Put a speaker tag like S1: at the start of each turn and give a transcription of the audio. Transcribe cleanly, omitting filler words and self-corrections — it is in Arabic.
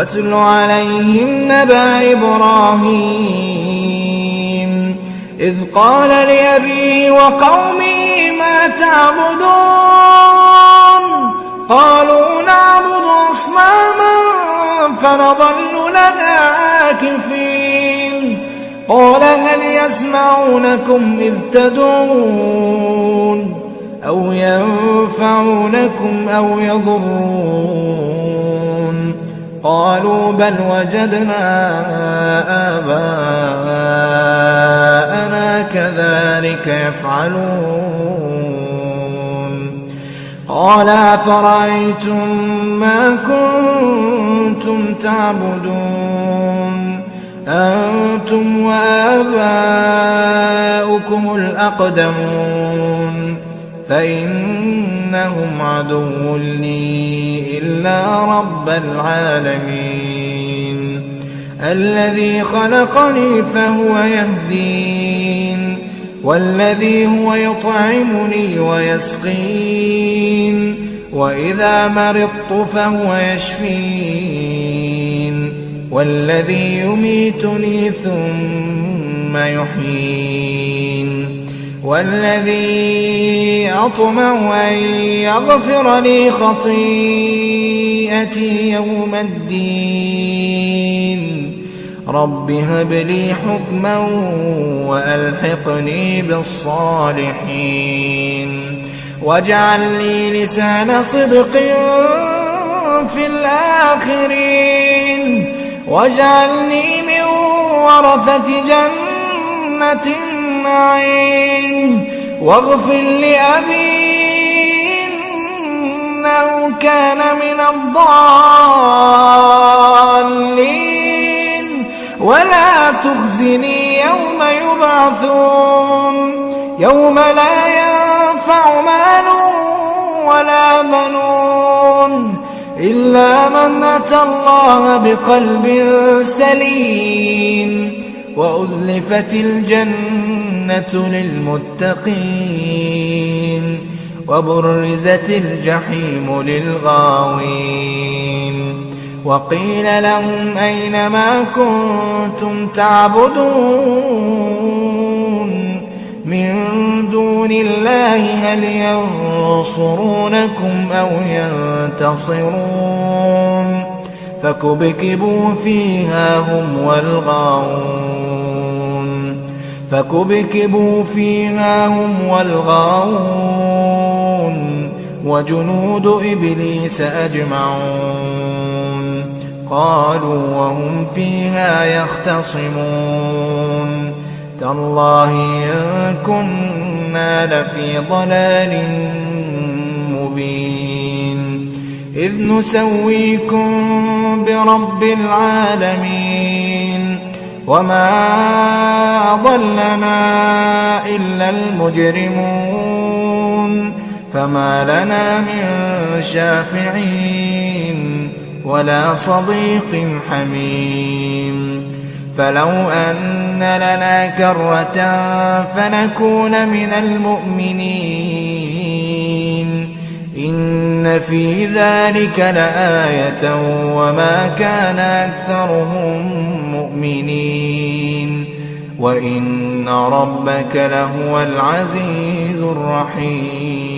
S1: واتل عليهم نبأ إبراهيم إذ قال لأبيه وقومه ما تعبدون قالوا نعبد أصناما فنظل لها عاكفين قال هل يسمعونكم إذ تدعون أو ينفعونكم أو يضرون قالوا بل وجدنا آباءنا كذلك يفعلون قال أفرأيتم ما كنتم تعبدون أنتم وآباؤكم الأقدمون فإنهم عدو لي إلا رب العالمين الذي خلقني فهو يهدين والذي هو يطعمني ويسقين وإذا مرضت فهو يشفين والذي يميتني ثم يحيين والذي أطمع أن يغفر لي خطيئتي يوم الدين رب هب لي حكما وألحقني بالصالحين واجعل لي لسان صدق في الآخرين واجعلني من ورثة جنة النعيم واغفر لأبي إنه كان من الضالين ولا تخزني يوم يبعثون يوم لا ينفع مال ولا بنون إلا من أتى الله بقلب سليم وأزلفت الجنة للمتقين وبرزت الجحيم للغاوين وقيل لهم أين ما كنتم تعبدون من دون الله هل ينصرونكم أو ينتصرون فكبكبوا فيها هم والغاوون وجنود إبليس أجمعون قالوا وهم فيها يختصمون تالله إن كنا لفي ضلال مبين إذ نسويكم برب العالمين وما أضلنا إلا المجرمون فما لنا من شافعين ولا صديق حميم فلو أن لنا كرة فنكون من المؤمنين إن في ذلك لآية وما كان أكثرهم مؤمنين وإن ربك لهو العزيز الرحيم